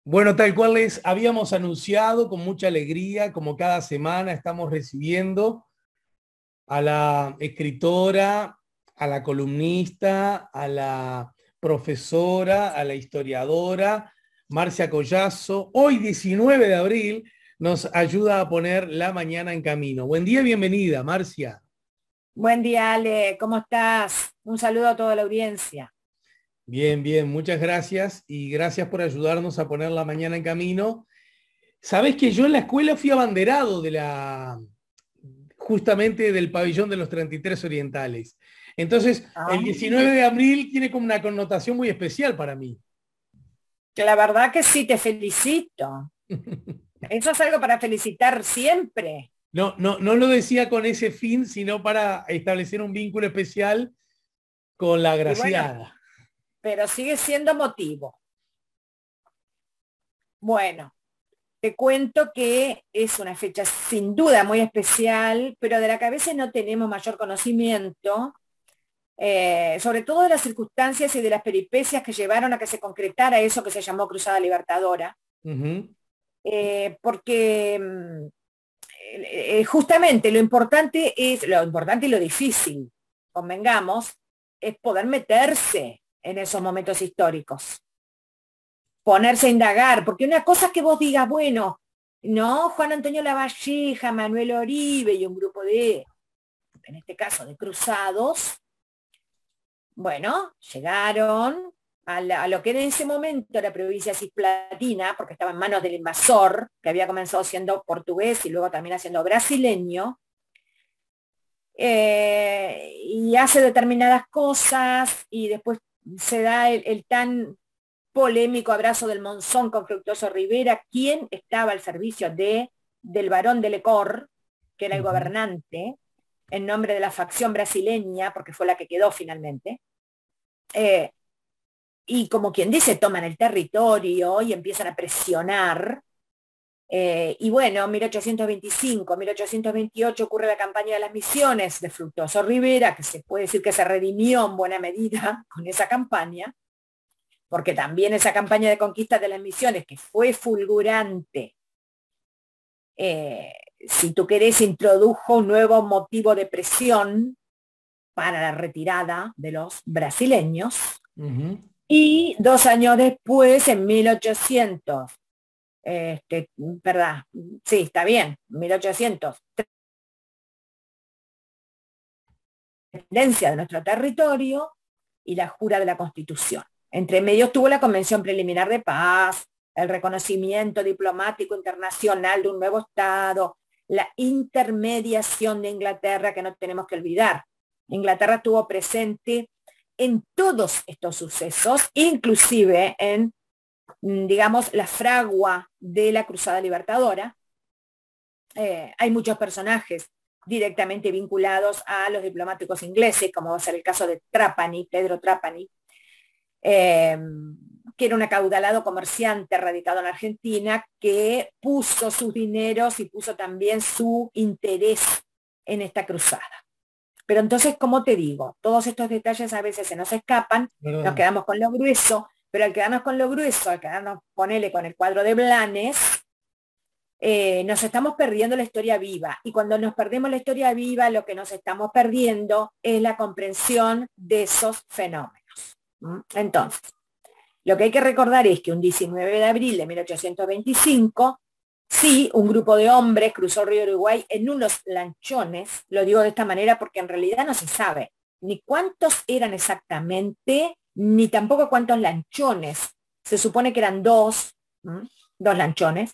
Bueno, tal cual les habíamos anunciado con mucha alegría, como cada semana estamos recibiendo a la escritora, a la columnista, a la profesora, a la historiadora, Marcia Collazo. Hoy, 19 de abril, nos ayuda a poner la mañana en camino. Buen día, bienvenida, Marcia. Buen día, Ale, ¿cómo estás? Un saludo a toda la audiencia. Bien, bien, muchas gracias y gracias por ayudarnos a poner la mañana en camino. Sabés que yo en la escuela fui abanderado justamente del pabellón de los 33 orientales. Entonces, el Ah, 19 de abril tiene como una connotación muy especial para mí. que la verdad que sí, te felicito. Eso es algo para felicitar siempre. No, no, no lo decía con ese fin, sino para establecer un vínculo especial con la Y bueno, agraciada. pero sigue siendo motivo. Bueno, te cuento que es una fecha sin duda muy especial, pero de la que a veces no tenemos mayor conocimiento, sobre todo de las circunstancias y de las peripecias que llevaron a que se concretara eso que se llamó Cruzada Libertadora. Ujú. Porque justamente lo importante y lo difícil, convengamos, es poder meterse en esos momentos históricos, ponerse a indagar, porque una cosa es que vos digas, bueno, no, Juan Antonio Lavalleja, Manuel Oribe y un grupo en este caso, de cruzados, bueno, llegaron a lo que en ese momento la provincia cisplatina, porque estaba en manos del invasor, que había comenzado siendo portugués y luego termina siendo brasileño, y hace determinadas cosas y después se da el tan polémico abrazo del Monzón con Fructuoso Rivera, quien estaba al servicio del barón de Lecor, que era el Ujú. gobernante, en nombre de la facción brasileña, porque fue la que quedó finalmente. Eh, y como quien dice, toman el territorio y empiezan a presionar. Y bueno, 1825, 1828 ocurre la campaña de las misiones de Fructuoso Rivera, que se puede decir que se redimió en buena medida con esa campaña, porque también esa campaña de conquista de las misiones, que fue fulgurante, eh, si tú querés, introdujo un nuevo motivo de presión para la retirada de los brasileños. Ujú. Y 2 años después, en 1800, ¿verdad? Sí, está bien, 1800, independencia de nuestro territorio y la jura de la Constitución. Entre medio estuvo la Convención Preliminar de Paz, el reconocimiento diplomático internacional de un nuevo Estado, la intermediación de Inglaterra, que no tenemos que olvidar. Inglaterra estuvo presente en todos estos sucesos, inclusive en, digamos, la fragua de la Cruzada Libertadora. Hay muchos personajes directamente vinculados a los diplomáticos ingleses, como va a ser el caso de Trapani, Pedro Trapani, eh, que era un acaudalado comerciante radicado en Argentina, que puso sus dineros y puso también su interés en esta cruzada. Pero entonces, como te digo, todos estos detalles a veces se nos escapan, nos ¿Verdad? quedamos con lo grueso, pero al quedarnos con lo grueso, al quedarnos, ponele con el cuadro de Blanes, nos estamos perdiendo la historia viva. Y cuando nos perdemos la historia viva, lo que nos estamos perdiendo es la comprensión de esos fenómenos. Entonces, lo que hay que recordar es que un 19 de abril de 1825, sí, un grupo de hombres cruzó el río Uruguay en unos lanchones. Lo digo de esta manera porque en realidad no se sabe ni cuántos eran exactamente, ni tampoco cuántos lanchones. Se supone que eran dos lanchones,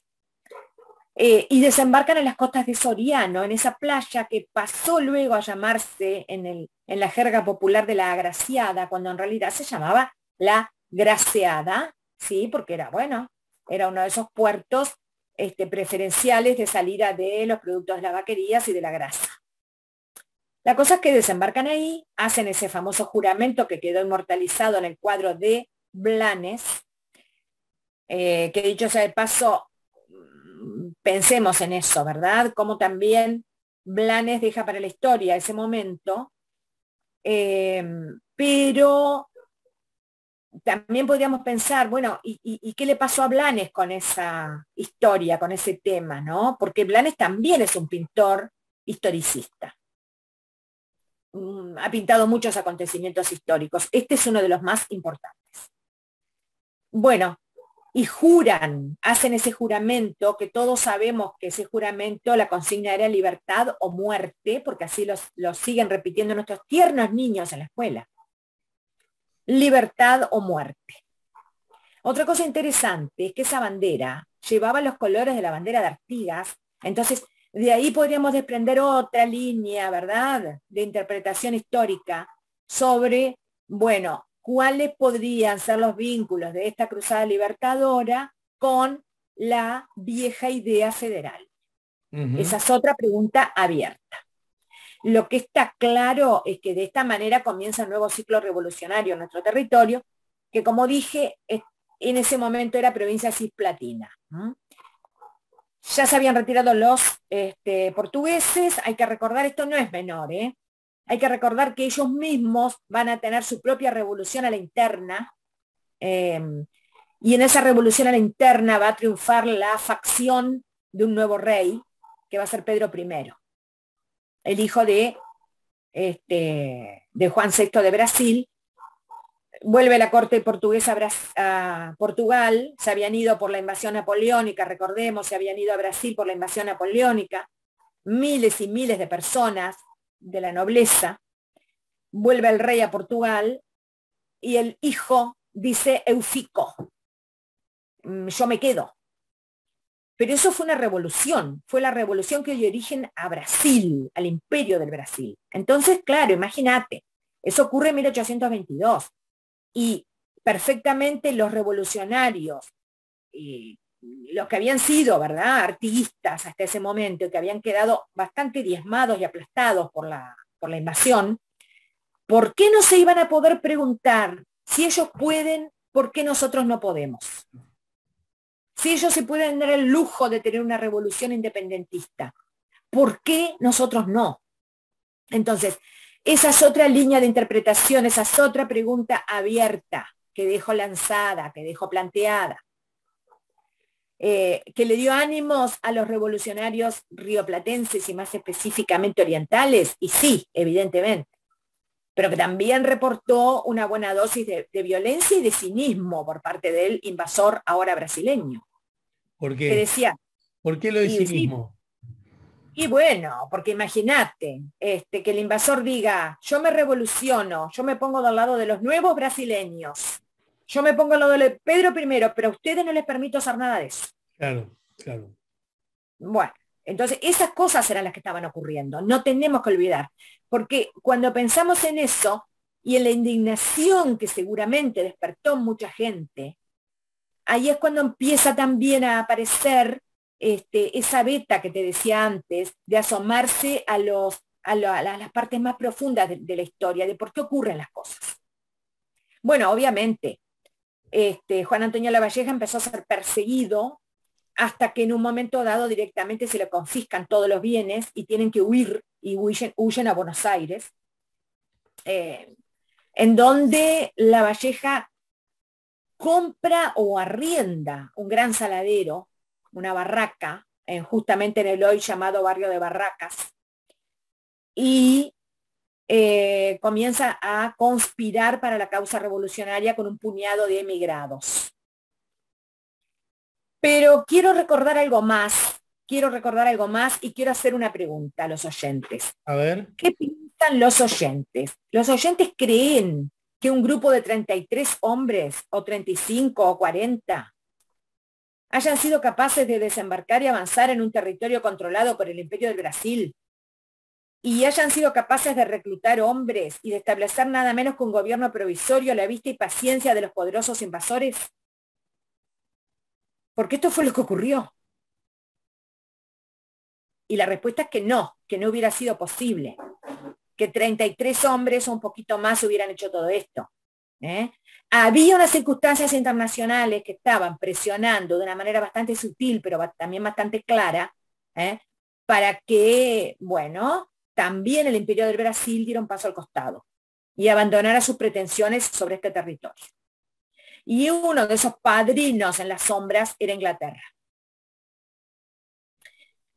y desembarcan en las costas de Soriano, en esa playa que pasó luego a llamarse en la jerga popular de la Agraciada, cuando en realidad se llamaba la Graciada, ¿sí? Porque era, bueno, era uno de esos puertos preferenciales de salida de los productos de las vaquerías y de la grasa. La cosa es que desembarcan ahí, hacen ese famoso juramento que quedó inmortalizado en el cuadro de Blanes, que dicho sea de paso, pensemos en eso, ¿verdad? Como también Blanes deja para la historia ese momento, eh, pero también podríamos pensar, bueno, ¿y qué le pasó a Blanes con esa historia, con ese tema, ¿no? Porque Blanes también es un pintor historicista. Ha pintado muchos acontecimientos históricos. Este es uno de los más importantes. Bueno, y juran, hacen ese juramento, que todos sabemos que ese juramento, la consigna era libertad o muerte, porque así los siguen repitiendo nuestros tiernos niños en la escuela. Libertad o muerte. Otra cosa interesante es que esa bandera llevaba los colores de la bandera de Artigas, entonces de ahí podríamos desprender otra línea, ¿verdad?, de interpretación histórica sobre, bueno, cuáles podrían ser los vínculos de esta cruzada libertadora con la vieja idea federal. Esa es otra pregunta abierta. Lo que está claro es que de esta manera comienza un nuevo ciclo revolucionario en nuestro territorio, que como dije, en ese momento era provincia cisplatina. Ya se habían retirado los portugueses, hay que recordar, esto no es menor, hay que recordar que ellos mismos van a tener su propia revolución a la interna, y en esa revolución a la interna va a triunfar la facción de un nuevo rey, que va a ser Pedro I, el hijo de Juan VI de Brasil. Vuelve la corte portuguesa a Portugal, se habían ido por la invasión napoleónica, recordemos, se habían ido a Brasil por la invasión napoleónica, miles y miles de personas de la nobleza. Vuelve el rey a Portugal y el hijo dice: eu fico, yo me quedo. Pero eso fue una revolución, fue la revolución que dio origen a Brasil, al imperio del Brasil. Entonces, claro, imagínate, eso ocurre en 1822. Y perfectamente los revolucionarios, los que habían sido, ¿verdad?, artiguistas hasta ese momento, que habían quedado bastante diezmados y aplastados por la invasión, ¿por qué no se iban a poder preguntar si ellos pueden, por qué nosotros no podemos? Si ellos se pueden dar el lujo de tener una revolución independentista, ¿por qué nosotros no? Entonces, esa es otra línea de interpretación, esa es otra pregunta abierta que dejo lanzada, que dejo planteada, que le dio ánimos a los revolucionarios rioplatenses y más específicamente orientales, y sí, evidentemente, pero que también reportó una buena dosis de violencia y de cinismo por parte del invasor ahora brasileño. ¿Por qué? Que decía, ¿Por qué lo de cinismo? Y bueno, porque imagínate, que el invasor diga: yo me revoluciono, yo me pongo del lado de los nuevos brasileños, yo me pongo al lado de Pedro I, pero a ustedes no les permito hacer nada de eso. Claro, claro. Bueno, entonces esas cosas eran las que estaban ocurriendo, no tenemos que olvidar, porque cuando pensamos en eso y en la indignación que seguramente despertó mucha gente, ahí es cuando empieza también a aparecer esa beta que te decía antes, de asomarse a las partes más profundas de la historia, de por qué ocurren las cosas. Bueno, obviamente, Juan Antonio Lavalleja empezó a ser perseguido hasta que en un momento dado directamente se le confiscan todos los bienes y tienen que huir, y huyen a Buenos Aires, en donde Lavalleja compra o arrienda un gran saladero, una barraca, justamente en el hoy llamado barrio de Barracas, y comienza a conspirar para la causa revolucionaria con un puñado de emigrados. Pero quiero recordar algo más y quiero hacer una pregunta a los oyentes. A ver. ¿Qué piensan los oyentes? ¿Los oyentes creen que un grupo de 33 hombres, o 35 o 40, hayan sido capaces de desembarcar y avanzar en un territorio controlado por el Imperio del Brasil, y hayan sido capaces de reclutar hombres y de establecer nada menos que un gobierno provisorio a la vista y paciencia de los poderosos invasores? Porque esto fue lo que ocurrió. Y la respuesta es que no hubiera sido posible, que 33 hombres o un poquito más hubieran hecho todo esto. Había unas circunstancias internacionales que estaban presionando de una manera bastante sutil, pero también bastante clara, para que, bueno, también el Imperio del Brasil diera un paso al costado y abandonara sus pretensiones sobre este territorio. Y uno de esos padrinos en las sombras era Inglaterra.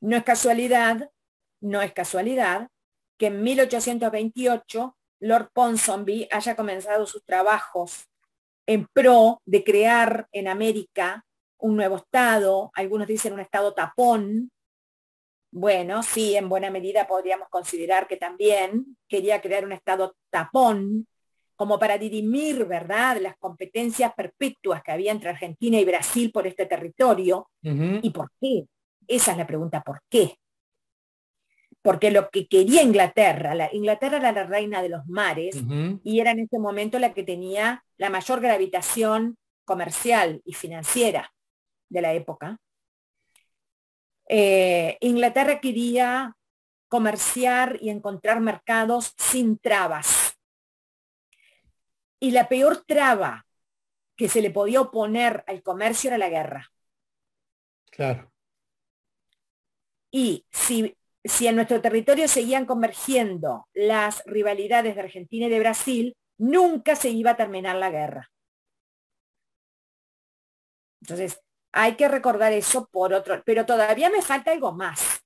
No es casualidad, no es casualidad que en 1828 Lord Ponsonby haya comenzado sus trabajos en pro de crear en América un nuevo estado, algunos dicen un estado tapón. Bueno, sí, en buena medida podríamos considerar que también quería crear un estado tapón, como para dirimir, ¿verdad?, las competencias perpetuas que había entre Argentina y Brasil por este territorio. ¿Y por qué? Esa es la pregunta, ¿por qué? Porque lo que quería Inglaterra era la reina de los mares, y era en ese momento la que tenía la mayor gravitación comercial y financiera de la época. Inglaterra quería comerciar y encontrar mercados sin trabas. Y la peor traba que se le podía oponer al comercio era la guerra. Claro. Y si en nuestro territorio seguían convergiendo las rivalidades de Argentina y de Brasil, nunca se iba a terminar la guerra. Entonces, hay que recordar eso por otro, pero todavía me falta algo más.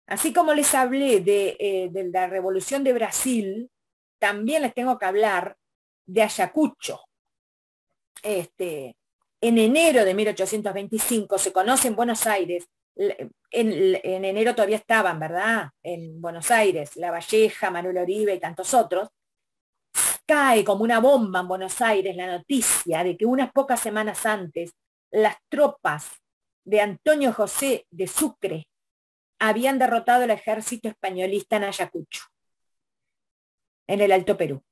Así como les hablé de la Revolución de Brasil, también les tengo que hablar de Ayacucho. En enero de 1825 se conoce en Buenos Aires, en enero todavía estaban, ¿verdad?, en Buenos Aires, La Valleja, Manuel Oribe y tantos otros. Cae como una bomba en Buenos Aires la noticia de que unas pocas semanas antes las tropas de Antonio José de Sucre habían derrotado al ejército españolista en Ayacucho, en el Alto Perú.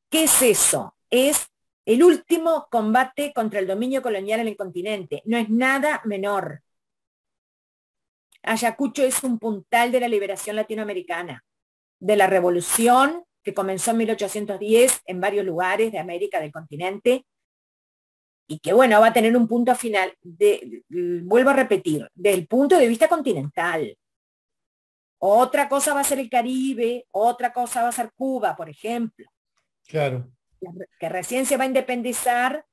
¿Qué es eso? Es el último combate contra el dominio colonial en el continente. No es nada menor. Ayacucho es un puntal de la liberación latinoamericana, de la revolución que comenzó en 1810 en varios lugares de América, del continente, y que, bueno, va a tener un punto final, vuelvo a repetir, del punto de vista continental. Otra cosa va a ser el Caribe, otra cosa va a ser Cuba, por ejemplo. Claro. Que recién se va a independizar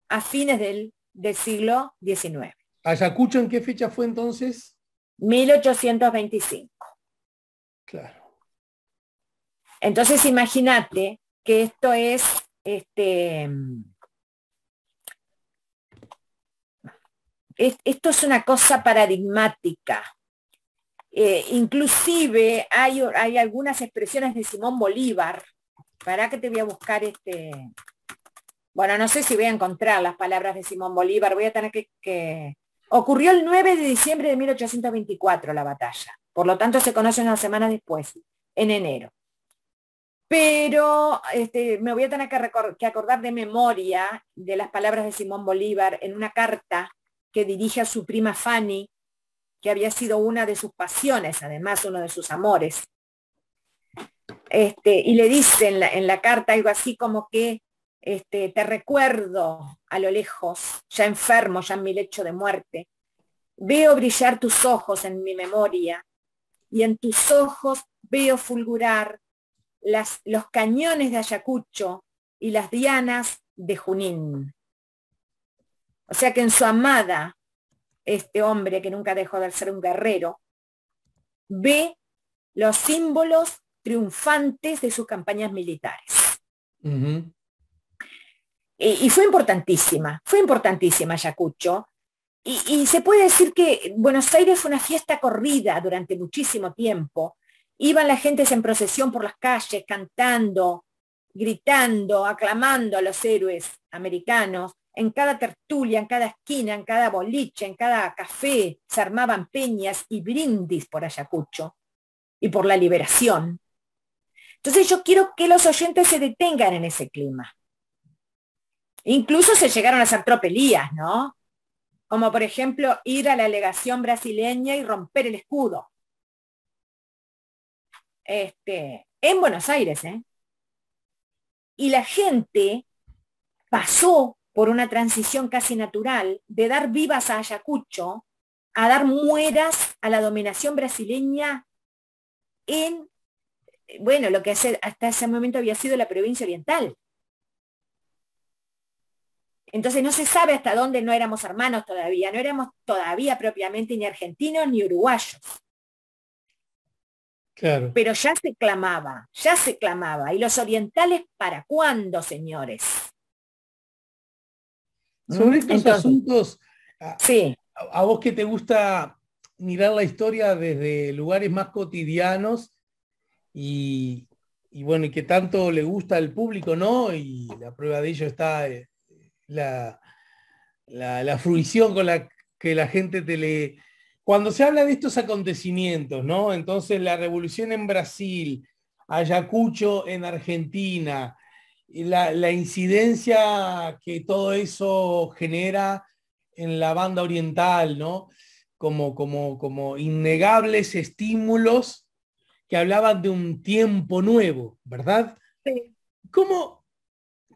a fines del siglo XIX. ¿Ayacucho en qué fecha fue entonces? 1825. Claro. Entonces imagínate que esto es esto es una cosa paradigmática. Inclusive hay algunas expresiones de Simón Bolívar. ¿Para qué te voy a buscar Bueno, no sé si voy a encontrar las palabras de Simón Bolívar. Voy a tener que... Ocurrió el 9 de diciembre de 1824 la batalla. Por lo tanto, se conoce unas semanas después, en enero. Pero me voy a tener que acordar de memoria de las palabras de Simón Bolívar en una carta que dirige a su prima Fanny, que había sido una de sus pasiones, además uno de sus amores. Y le dice en la carta algo así como que te recuerdo a lo lejos, ya enfermo, ya en mi lecho de muerte. Veo brillar tus ojos en mi memoria y en tus ojos veo fulgurar los cañones de Ayacucho y las dianas de Junín. O sea que en su amada, este hombre que nunca dejó de ser un guerrero, ve los símbolos triunfantes de sus campañas militares. Y fue importantísima Ayacucho. Y se puede decir que Buenos Aires fue una fiesta corrida durante muchísimo tiempo. Iban las gentes en procesión por las calles, cantando, gritando, aclamando a los héroes americanos. En cada tertulia, en cada esquina, en cada boliche, en cada café, se armaban peñas y brindis por Ayacucho y por la liberación. Entonces yo quiero que los oyentes se detengan en ese clima. Incluso se llegaron a hacer tropelías, ¿no? Como por ejemplo ir a la legación brasileña y romper el escudo. En Buenos Aires, ¿eh? Y la gente pasó por una transición casi natural de dar vivas a Ayacucho a dar mueras a la dominación brasileña en, bueno, lo que hasta ese momento había sido la provincia oriental. Entonces no se sabe hasta dónde no éramos hermanos todavía, no éramos todavía propiamente ni argentinos ni uruguayos. Claro. Pero ya se clamaba, ya se clamaba. ¿Y los orientales para cuándo, señores? Sobre estos Entonces, asuntos, sí. a vos que te gusta mirar la historia desde lugares más cotidianos y, bueno, y que tanto le gusta al público, ¿no? Y la prueba de ello está la fruición con la que la gente te lee. Cuando se habla de estos acontecimientos, ¿no? Entonces la revolución en Brasil, Ayacucho en Argentina, y la incidencia que todo eso genera en la banda oriental, ¿no? Como innegables estímulos que hablaban de un tiempo nuevo, ¿verdad? Sí. ¿Cómo,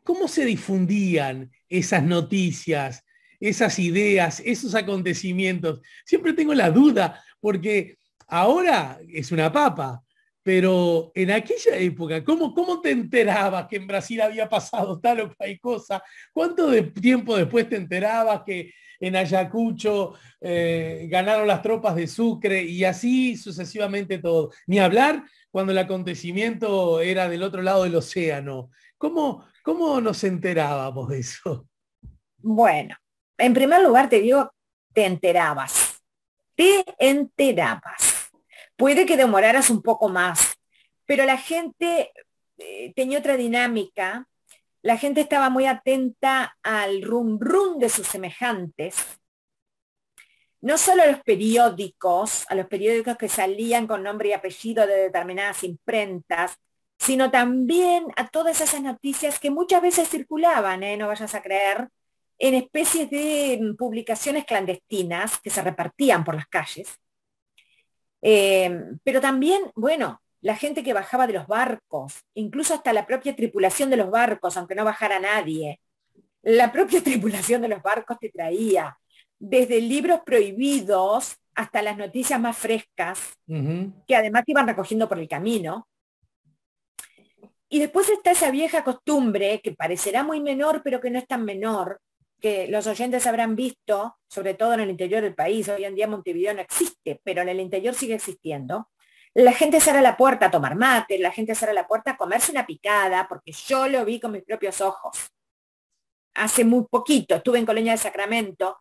cómo se difundían esas noticias, esas ideas, esos acontecimientos? Siempre tengo la duda, porque ahora es una papa, pero en aquella época, ¿cómo te enterabas que en Brasil había pasado tal o cual cosa? ¿Cuánto tiempo después te enterabas que en Ayacucho ganaron las tropas de Sucre y así sucesivamente todo? Ni hablar cuando el acontecimiento era del otro lado del océano. ¿Cómo nos enterábamos de eso? Bueno, en primer lugar te digo, te enterabas. Te enterabas. Puede que demoraras un poco más, pero la gente tenía otra dinámica. La gente estaba muy atenta al rum rum de sus semejantes. No solo a los periódicos que salían con nombre y apellido de determinadas imprentas, sino también a todas esas noticias que muchas veces circulaban, no vayas a creer, en especies de publicaciones clandestinas que se repartían por las calles. Pero también, bueno, la gente que bajaba de los barcos, incluso hasta la propia tripulación de los barcos, aunque no bajara nadie, la propia tripulación de los barcos te traía desde libros prohibidos hasta las noticias más frescas, que además iban recogiendo por el camino. Y después está esa vieja costumbre, que parecerá muy menor, pero que no es tan menor, que los oyentes habrán visto, sobre todo en el interior del país. Hoy en día Montevideo no existe, pero en el interior sigue existiendo. La gente sale a la puerta a tomar mate, la gente sale a la puerta a comerse una picada, porque yo lo vi con mis propios ojos. Hace muy poquito estuve en Colonia del Sacramento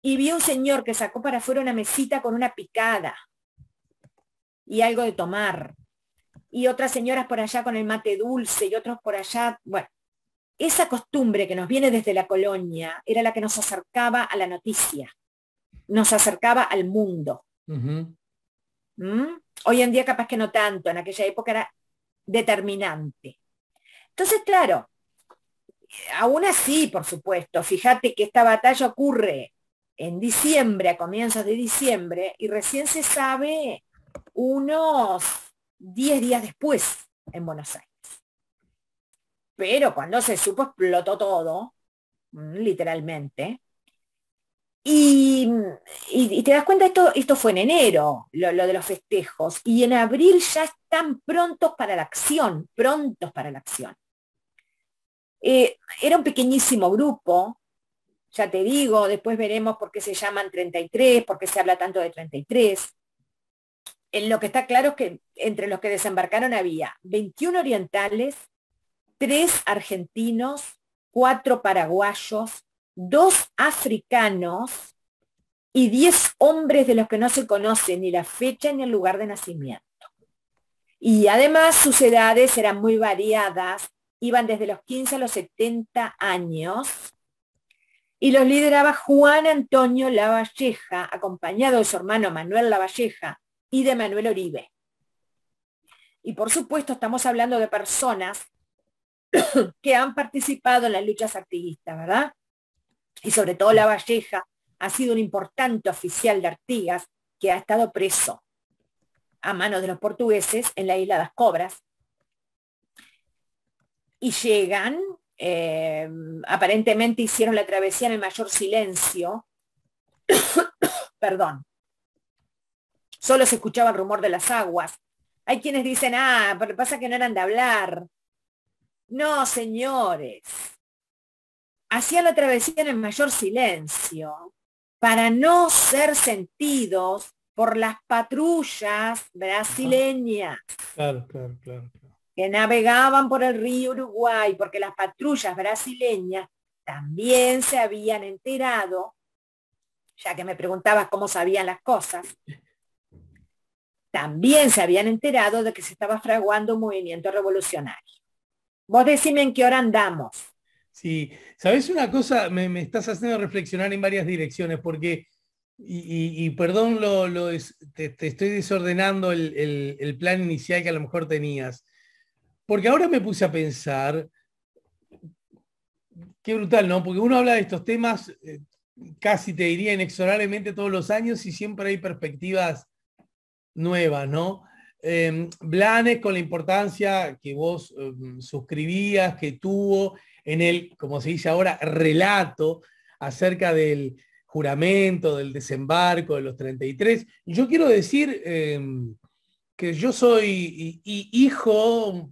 y vi un señor que sacó para afuera una mesita con una picada y algo de tomar. Y otras señoras por allá con el mate dulce y otros por allá. Bueno, esa costumbre que nos viene desde la colonia era la que nos acercaba a la noticia, nos acercaba al mundo. Hoy en día capaz que no tanto, en aquella época era determinante. Entonces, claro, aún así, por supuesto, fíjate que esta batalla ocurre en diciembre, a comienzos de diciembre, y recién se sabe unos 10 días después en Buenos Aires. Pero cuando se supo explotó todo, literalmente. Y te das cuenta, esto fue en enero, lo de los festejos, y en abril ya están prontos para la acción, prontos para la acción. Era un pequeñísimo grupo, ya te digo, después veremos por qué se llaman 33, por qué se habla tanto de 33. Lo que está claro es que entre los que desembarcaron había 21 orientales, 3 argentinos, 4 paraguayos, 2 africanos y 10 hombres de los que no se conoce ni la fecha ni el lugar de nacimiento. Y además sus edades eran muy variadas, iban desde los 15 a los 70 años, y los lideraba Juan Antonio Lavalleja, acompañado de su hermano Manuel Lavalleja y de Manuel Oribe. Y por supuesto estamos hablando de personas que han participado en las luchas artiguistas, ¿verdad? Y sobre todo Lavalleja ha sido un importante oficial de Artigas que ha estado preso a manos de los portugueses en la isla de las Cobras. Y llegan, aparentemente hicieron la travesía en el mayor silencio. Perdón. Solo se escuchaba el rumor de las aguas. Hay quienes dicen, pero pasa que no eran de hablar. No, señores. hacían la travesía en el mayor silencio para no ser sentidos por las patrullas brasileñas Claro, claro, claro, claro. que navegaban por el río Uruguay, porque las patrullas brasileñas también se habían enterado, ya que me preguntabas cómo sabían las cosas, también se habían enterado de que se estaba fraguando un movimiento revolucionario. Vos decime en qué hora andamos. Sí, ¿sabes una cosa? Me estás haciendo reflexionar en varias direcciones, porque, y perdón, te estoy desordenando el plan inicial que a lo mejor tenías, porque ahora me puse a pensar, qué brutal, ¿no? Porque uno habla de estos temas, casi te diría inexorablemente todos los años y siempre hay perspectivas nuevas, ¿no? Blanes con la importancia que vos suscribías, que tuvo en el, como se dice ahora, relato acerca del juramento, del desembarco de los 33. Y yo quiero decir que yo soy hijo,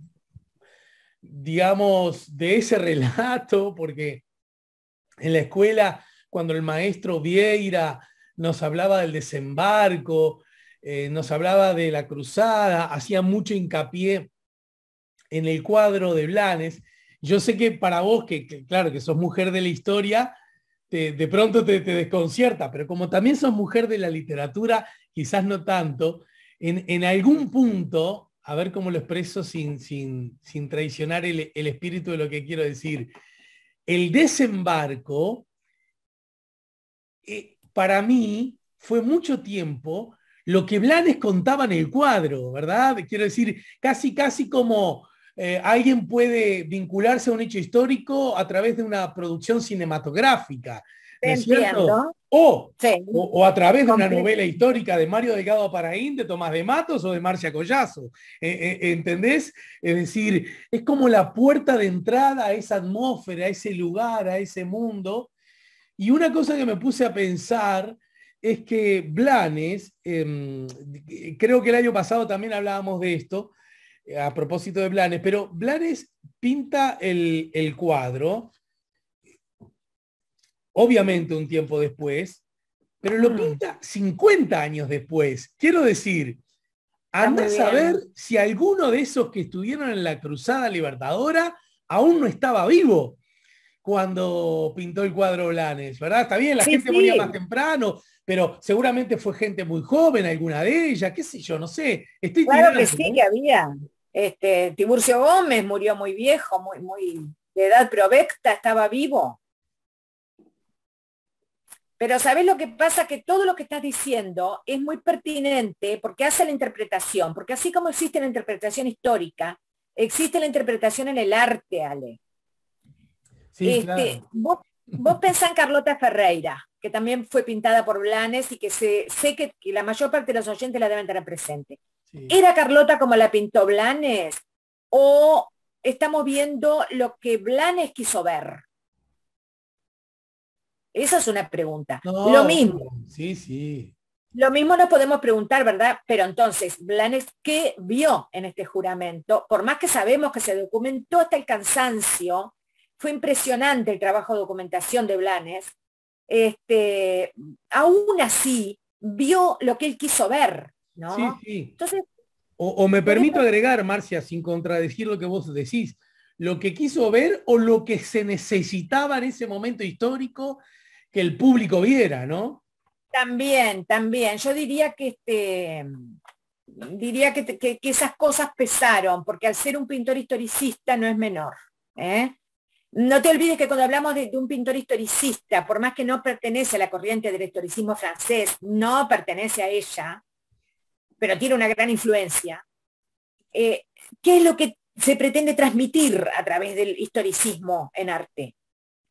digamos, de ese relato, porque en la escuela, cuando el maestro Vieira nos hablaba del desembarco, nos hablaba de la cruzada, hacía mucho hincapié en el cuadro de Blanes. Yo sé que para vos, claro, que sos mujer de la historia, de pronto te desconcierta, pero como también sos mujer de la literatura, quizás no tanto, en algún punto, a ver cómo lo expreso sin traicionar el espíritu de lo que quiero decir, el desembarco, para mí, fue mucho tiempo lo que Blanes contaba en el cuadro, ¿verdad? Quiero decir, casi como alguien puede vincularse a un hecho histórico a través de una producción cinematográfica, Te ¿no es cierto? entiendo. Sí, O a través de una novela histórica de Mario Delgado Paraín, de Tomás de Matos o de Marcia Collazo. ¿Entendés? Es decir, es como la puerta de entrada a esa atmósfera, a ese lugar, a ese mundo. Y una cosa que me puse a pensar es que Blanes, creo que el año pasado también hablábamos de esto, a propósito de Blanes, pero Blanes pinta el cuadro, obviamente un tiempo después, pero lo pinta 50 años después. Quiero decir, anda a saber si alguno de esos que estuvieron en la Cruzada Libertadora aún no estaba vivo cuando pintó el cuadro Blanes, ¿verdad? Está bien, la gente moría más temprano, pero seguramente fue gente muy joven, alguna de ellas, qué sé yo, no sé. Estoy claro tirando, que sí, ¿no? que había. Tiburcio Gómez murió muy viejo, muy de edad provecta, estaba vivo. Pero ¿sabés lo que pasa? Que todo lo que estás diciendo es muy pertinente porque hace la interpretación, porque así como existe la interpretación histórica, existe la interpretación en el arte, Ale. Sí, claro. Vos pensás en Carlota Ferreira, que también fue pintada por Blanes y que sé que la mayor parte de los oyentes la deben tener presente. Sí. ¿Era Carlota como la pintó Blanes? ¿O estamos viendo lo que Blanes quiso ver? Esa es una pregunta. Lo No, mismo. sí, sí. Lo mismo nos podemos preguntar, ¿verdad? Pero entonces, Blanes, ¿qué vio en este juramento? Por más que sabemos que se documentó hasta el cansancio, fue impresionante el trabajo de documentación de Blanes, aún así vio lo que él quiso ver, ¿no? Sí, sí. Entonces, O me permito agregar, Marcia, sin contradecir lo que vos decís, lo que quiso ver o lo que se necesitaba en ese momento histórico que el público viera, ¿no? también. Yo diría que que esas cosas pesaron, porque al ser un pintor historicista no es menor. ¿Eh? No te olvides que cuando hablamos de un pintor historicista, por más que no pertenece a la corriente del historicismo francés, no pertenece a ella, pero tiene una gran influencia, ¿qué es lo que se pretende transmitir a través del historicismo en arte?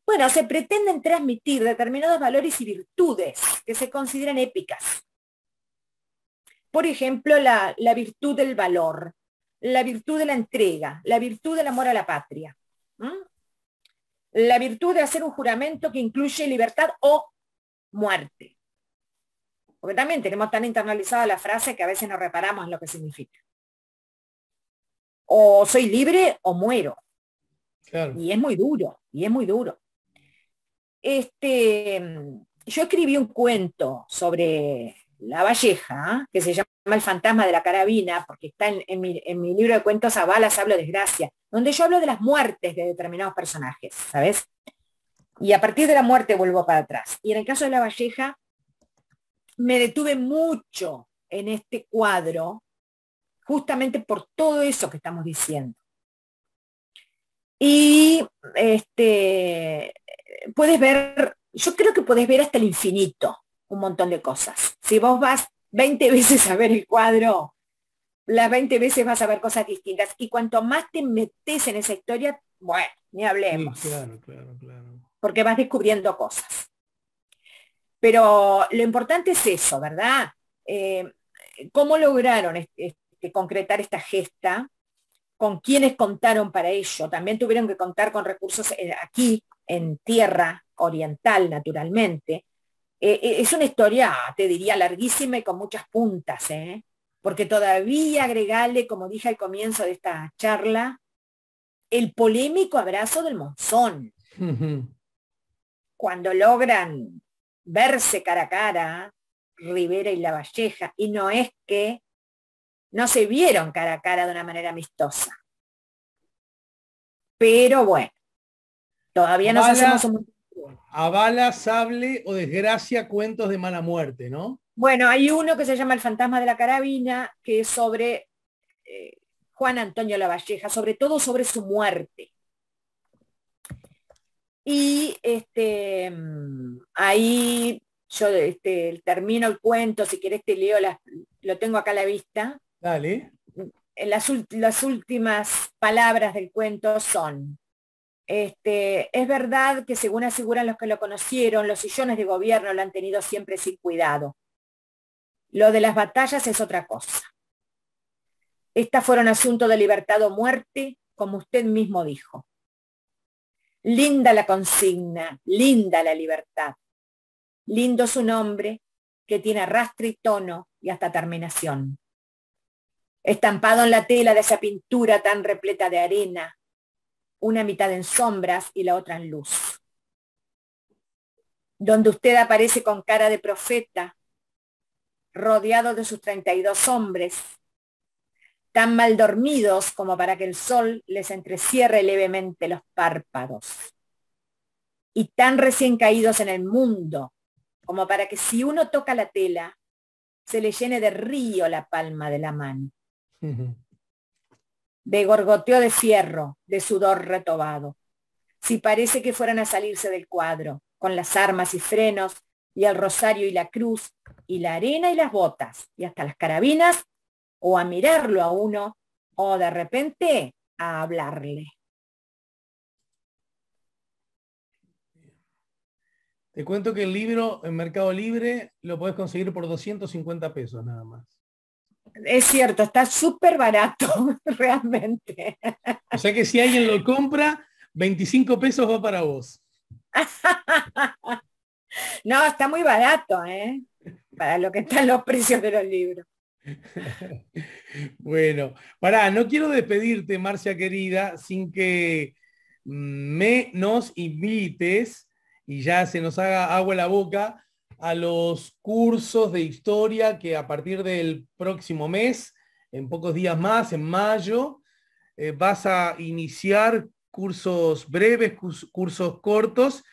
Bueno, se pretenden transmitir determinados valores y virtudes que se consideran épicas. Por ejemplo, la virtud del valor, la virtud de la entrega, la virtud del amor a la patria. La virtud de hacer un juramento que incluye libertad o muerte. Porque también tenemos tan internalizada la frase que a veces no reparamos en lo que significa. O soy libre o muero. Claro. Y es muy duro, y es muy duro. yo escribí un cuento sobre La Valleja, que se llama El fantasma de la carabina, porque está en mi libro de cuentos A balas hablo desgracia, donde yo hablo de las muertes de determinados personajes, ¿sabes? Y a partir de la muerte vuelvo para atrás. Y en el caso de La Valleja, me detuve mucho en este cuadro, justamente por todo eso que estamos diciendo. Y puedes ver, yo creo que podés ver hasta el infinito un montón de cosas. Si vos vas 20 veces a ver el cuadro, las 20 veces vas a ver cosas distintas. Y cuanto más te metes en esa historia, bueno, ni hablemos. Sí, claro, claro, claro. Porque vas descubriendo cosas. Pero lo importante es eso, ¿verdad? ¿Cómo lograron concretar esta gesta? ¿Con quiénes contaron para ello? También tuvieron que contar con recursos aquí, en tierra oriental, naturalmente. Es una historia, te diría, larguísima y con muchas puntas, porque todavía agregale, como dije al comienzo de esta charla, el polémico abrazo del Monzón. Cuando logran verse cara a cara, Rivera y La Valleja, y no es que no se vieron cara a cara de una manera amistosa. Pero bueno, todavía nos hacemos un... A bala, sable o desgracia, cuentos de mala muerte, ¿no? Bueno, hay uno que se llama El fantasma de la carabina, que es sobre Juan Antonio La Valleja, sobre todo sobre su muerte. Y ahí yo termino el cuento, si querés te leo, lo tengo acá a la vista. Dale. Las últimas palabras del cuento son: es verdad que según aseguran los que lo conocieron, los sillones de gobierno lo han tenido siempre sin cuidado. Lo de las batallas es otra cosa. Estas fueron asunto de libertad o muerte, como usted mismo dijo. Linda la consigna, linda la libertad. Lindo su nombre, que tiene arrastre y tono y hasta terminación. Estampado en la tela de esa pintura tan repleta de arena, una mitad en sombras y la otra en luz. Donde usted aparece con cara de profeta, rodeado de sus 32 hombres, tan mal dormidos como para que el sol les entrecierre levemente los párpados, y tan recién caídos en el mundo como para que si uno toca la tela, se le llene de río la palma de la mano. De gorgoteo de fierro, de sudor retobado. Si parece que fueran a salirse del cuadro, con las armas y frenos, y el rosario y la cruz, y la arena y las botas, y hasta las carabinas, o a mirarlo a uno, o de repente a hablarle. Te cuento que el libro en Mercado Libre lo podés conseguir por 250 pesos nada más. Es cierto, está súper barato, realmente. O sea que si alguien lo compra, 25 pesos va para vos. No, está muy barato, para lo que están los precios de los libros. Bueno, no quiero despedirte, Marcia querida, sin que nos invites, y ya se nos haga agua en la boca, a los cursos de historia que a partir del próximo mes, en pocos días más, en mayo, vas a iniciar cursos breves, cursos cortos,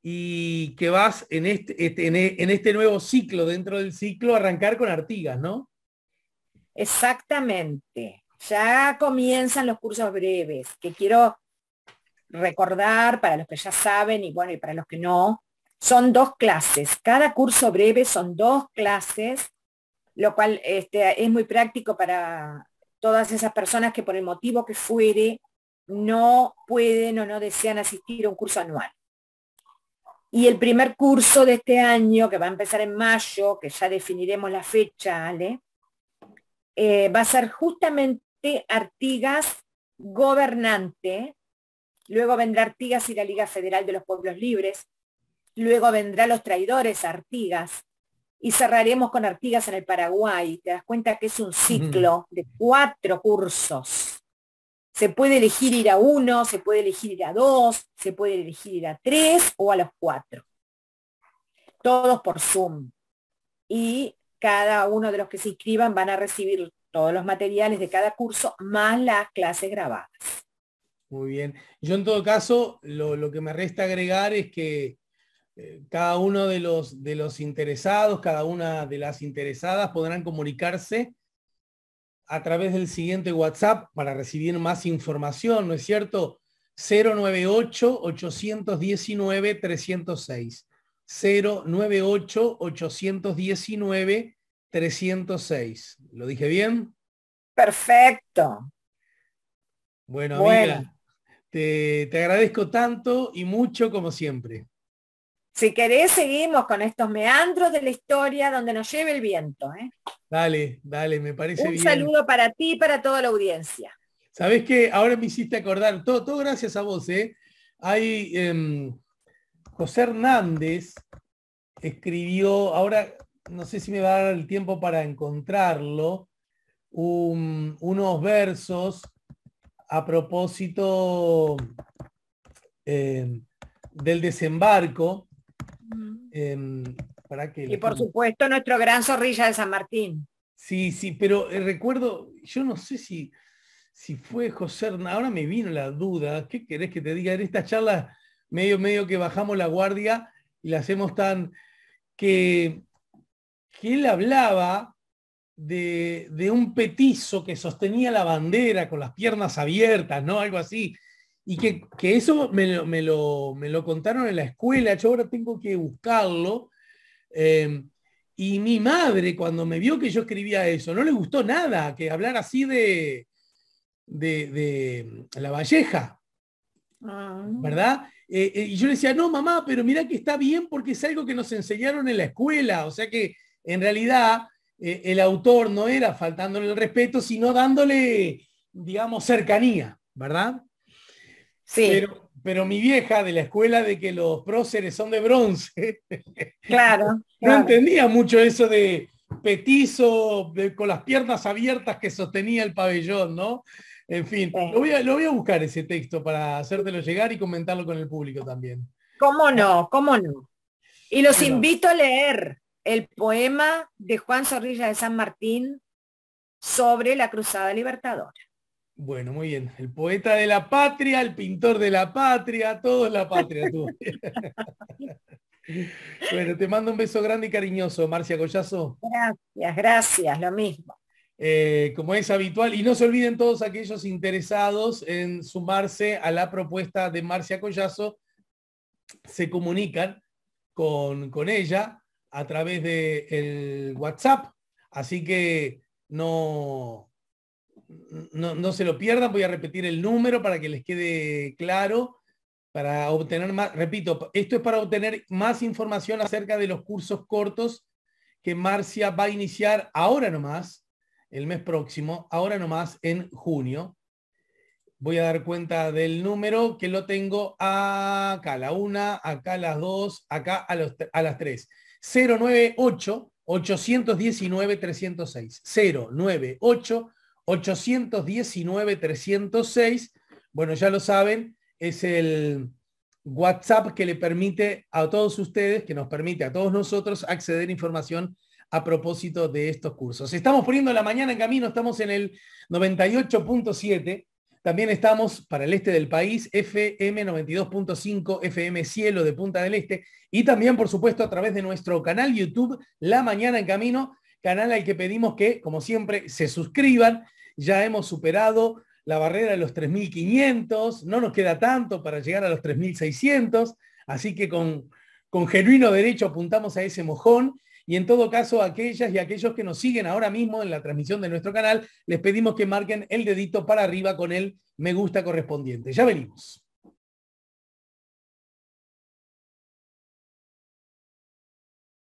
y que vas en este nuevo ciclo, dentro del ciclo, arrancar con Artigas, ¿no? Exactamente. Ya comienzan los cursos breves, que quiero recordar para los que ya saben y bueno, y para los que no, son 2 clases. Cada curso breve son 2 clases, lo cual es muy práctico para todas esas personas que por el motivo que fuere no pueden o no desean asistir a un curso anual. Y el primer curso de este año, que va a empezar en mayo, que ya definiremos la fecha, Ale, va a ser justamente Artigas gobernante, luego vendrá Artigas y la Liga Federal de los Pueblos Libres, luego vendrá Los Traidores a Artigas, y cerraremos con Artigas en el Paraguay. Te das cuenta que es un ciclo de 4 cursos. Se puede elegir ir a 1, se puede elegir ir a 2, se puede elegir ir a 3 o a los 4. Todos por Zoom. Y cada uno de los que se inscriban van a recibir todos los materiales de cada curso más las clases grabadas. Muy bien. Yo en todo caso, lo que me resta agregar es que cada uno de los interesados, cada una de las interesadas podrán comunicarse a través del siguiente WhatsApp para recibir más información, ¿no es cierto? 098-819-306. 098-819-306. ¿Lo dije bien? Perfecto. Bueno, amiga, te agradezco tanto y mucho como siempre. Si querés, seguimos con estos meandros de la historia donde nos lleve el viento. Dale, me parece bien. Un saludo para ti y para toda la audiencia. ¿Sabés qué? Ahora me hiciste acordar, todo gracias a vos, ¿eh? Hay, José Hernández escribió, ahora no sé si me va a dar el tiempo para encontrarlo, unos versos a propósito del desembarco. Y por supuesto nuestro gran Zorrilla de San Martín. Sí, pero recuerdo, yo no sé si fue José Hernández, ahora me vino la duda, ¿qué querés que te diga? En esta charla medio que bajamos la guardia y la hacemos tan, que él hablaba de un petizo que sostenía la bandera con las piernas abiertas, ¿no? Algo así. Y que eso me lo contaron en la escuela, yo ahora tengo que buscarlo. Y mi madre, cuando me vio que yo escribía eso, no le gustó nada, que hablar así de La Valleja, ¿verdad? Y yo le decía, no, mamá, pero mira que está bien porque es algo que nos enseñaron en la escuela. O sea que en realidad el autor no era faltándole el respeto, sino dándole, digamos, cercanía, ¿verdad? Sí. Pero mi vieja de la escuela de que los próceres son de bronce, claro. No entendía mucho eso de petizo, con las piernas abiertas que sostenía el pabellón, ¿no? En fin, lo voy a buscar ese texto para hacértelo llegar y comentarlo con el público también. ¿Cómo no? Y los invito a leer el poema de Juan Zorrilla de San Martín sobre la Cruzada Libertadora. Bueno, muy bien. El poeta de la patria, el pintor de la patria, todo es la patria. Tú. Bueno, te mando un beso grande y cariñoso, Marcia Collazo. Gracias, lo mismo. Como es habitual, y no se olviden todos aquellos interesados en sumarse a la propuesta de Marcia Collazo, se comunican con ella a través del WhatsApp, así que no se lo pierdan. Voy a repetir el número para que les quede claro, para obtener más, repito, esto es para obtener más información acerca de los cursos cortos que Marcia va a iniciar ahora nomás, el mes próximo, ahora nomás en junio. Voy a dar cuenta del número que lo tengo acá a la 1, acá a las 2, acá a las 3. 098-819-306. 098-819-306. Bueno, ya lo saben, es el WhatsApp que le permite a todos ustedes, que nos permite a todos nosotros acceder a información a propósito de estos cursos. Estamos poniendo la mañana en camino, estamos en el 98.7. También estamos para el este del país, FM 92.5, FM Cielo de Punta del Este, y también, por supuesto, a través de nuestro canal YouTube, La Mañana en Camino, canal al que pedimos que, como siempre, se suscriban. Ya hemos superado la barrera de los 3.500, no nos queda tanto para llegar a los 3.600, así que con genuino derecho apuntamos a ese mojón. Y en todo caso, a aquellas y aquellos que nos siguen ahora mismo en la transmisión de nuestro canal, les pedimos que marquen el dedito para arriba con el me gusta correspondiente. Ya venimos.